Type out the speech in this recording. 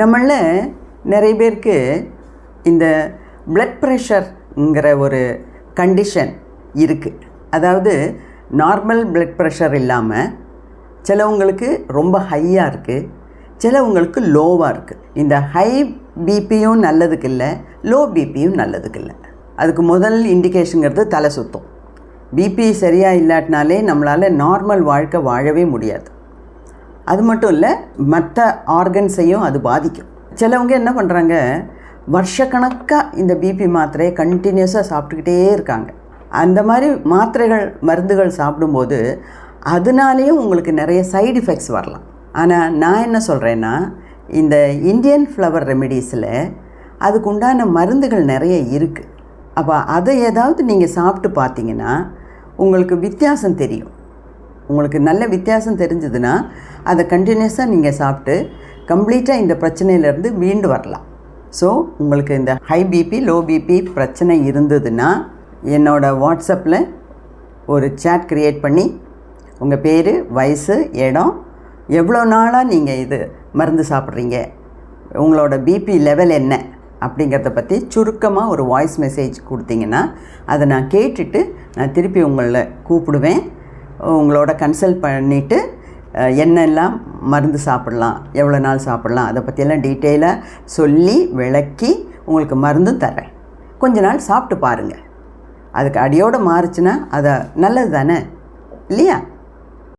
நம்மளில் நிறைய பேருக்கு இந்த பிளட் ப்ரெஷர்ங்கிற ஒரு கண்டிஷன் இருக்குது. அதாவது நார்மல் பிளட் ப்ரெஷர் இல்லாமல் சிலவங்களுக்கு ரொம்ப ஹையாக இருக்குது, சிலவங்களுக்கு லோவாக இருக்குது. இந்த ஹை பிபியும் நல்லதுக்கு இல்லை, லோ பிபியும் நல்லதுக்கு இல்லை. அதுக்கு முதல் இண்டிகேஷனுங்கிறது தலை சுத்தம். பிபி சரியாக இல்லாட்டினாலே நம்மளால் நார்மல் வாழ்க்கை வாழவே முடியாது. அது மட்டும் இல்லை, மற்ற ஆர்கன்ஸையும் அது பாதிக்கும். சிலவங்க என்ன பண்ணுறாங்க, வருஷக்கணக்காக இந்த பிபி மாத்திரையை கண்டினியூஸாக சாப்பிட்டுக்கிட்டே இருக்காங்க. அந்த மாதிரி மாத்திரைகள் மருந்துகள் சாப்பிடும்போது அதனாலேயும் உங்களுக்கு நிறைய சைடு எஃபெக்ட்ஸ் வரலாம். ஆனால் நான் என்ன சொல்கிறேன்னா, இந்த இந்தியன் ஃப்ளவர் ரெமெடிஸில் அதுக்கு உண்டான மருந்துகள் நிறைய இருக்குது. அப்போ அதை ஏதாவது நீங்கள் சாப்பிட்டு பார்த்தீங்கன்னா உங்களுக்கு வித்தியாசம் தெரியும். உங்களுக்கு நல்ல வித்தியாசம் தெரிஞ்சதுன்னா அதை கண்டினியூஸாக நீங்கள் சாப்பிட்டு கம்ப்ளீட்டாக இந்த பிரச்சனையிலேருந்து மீண்டு வரலாம். ஸோ உங்களுக்கு இந்த ஹை பிபி லோ பிபி பிரச்சனை இருந்ததுன்னா என்னோடய வாட்ஸ்அப்பில் ஒரு சேட் க்ரியேட் பண்ணி உங்கள் பேர், வயசு, இடம், எவ்வளோ நாளாக நீங்கள் இது மருந்து சாப்பிட்றீங்க, உங்களோட பிபி லெவல் என்ன அப்படிங்கிறத பற்றி சுருக்கமாக ஒரு வாய்ஸ் மெசேஜ் கொடுத்தீங்கன்னா அதை நான் கேட்டுட்டு நான் திருப்பி உங்களை கூப்பிடுவேன். உங்களோட கன்சல்ட் பண்ணிவிட்டு என்னெல்லாம் மருந்து சாப்பிட்லாம், எவ்வளோ நாள் சாப்பிட்லாம், அதை பற்றியெல்லாம் டீட்டெயிலாக சொல்லி விளக்கி உங்களுக்கு மருந்தும் தர்றேன். கொஞ்ச நாள் சாப்பிட்டு பாருங்கள். அதுக்கு அடியோடு மாறுச்சுன்னா அதை நல்லது தானே இல்லையா?